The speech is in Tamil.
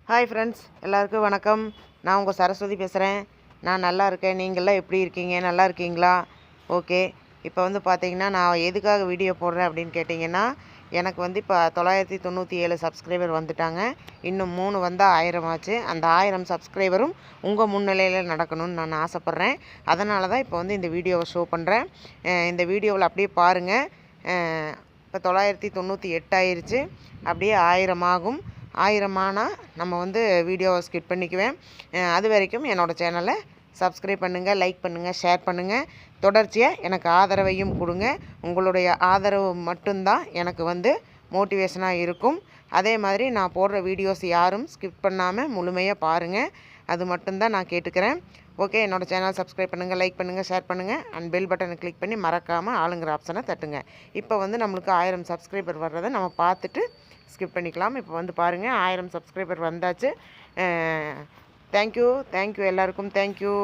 ஹாய் ஃப்ரெண்ட்ஸ், எல்லாருக்கும் வணக்கம். நான் உங்கள் சரஸ்வதி பேசுகிறேன். நான் நல்லா இருக்கேன். நீங்கள்லாம் எப்படி இருக்கீங்க? நல்லா இருக்கீங்களா? ஓகே. இப்போ பார்த்தீங்கன்னா, நான் எதுக்காக வீடியோ போடுறேன் அப்படின்னு கேட்டிங்கன்னா, எனக்கு இப்போ 997 சப்ஸ்கிரைபர் வந்துட்டாங்க. இன்னும் 3 வந்தால் 1000 ஆச்சு. அந்த 1000 சப்ஸ்கிரைபரும் உங்கள் முன்னிலையில் நடக்கணும்னு நான் ஆசைப்பட்றேன். அதனால தான் இப்போ இந்த வீடியோவை ஷோ பண்ணுறேன். இந்த வீடியோவில் அப்படியே பாருங்கள். இப்போ 998 ஆயிடுச்சு. அப்படியே 1000 ஆகும். 1000 ஆனால் நம்ம வீடியோவை ஸ்கிப் பண்ணிக்குவேன். அது வரைக்கும் என்னோடய சேனலை சப்ஸ்கிரைப் பண்ணுங்கள், லைக் பண்ணுங்கள், ஷேர் பண்ணுங்கள். தொடர்ச்சியாக எனக்கு ஆதரவையும் கொடுங்க. உங்களுடைய ஆதரவு மட்டும்தான் எனக்கு மோட்டிவேஷனாக இருக்கும். அதே மாதிரி நான் போடுற வீடியோஸ் யாரும் ஸ்கிப் பண்ணாமல் முழுமையாக பாருங்கள். அது மட்டும்தான் நான் கேட்டுக்கிறேன். ஓகே, என்னோடய சேனல் சப்ஸ்கிரைப் பண்ணுங்கள், லைக் பண்ணுங்கள், ஷேர் பண்ணுங்கள். அண்ட் பெல் பட்டனை கிளிக் பண்ணி மறக்காமல் ஆளுங்கிற ஆப்ஷனை தட்டுங்க. இப்போ நம்மளுக்கு 1000 சப்ஸ்கிரைபர் வர்றதை நம்ம பார்த்துட்டு ஸ்கிப் பண்ணிக்கலாம். இப்போ பாருங்கள், 1000 சப்ஸ்கிரைபர் வந்தாச்சு. தேங்க்யூ எல்லாருக்கும். தேங்க்யூ.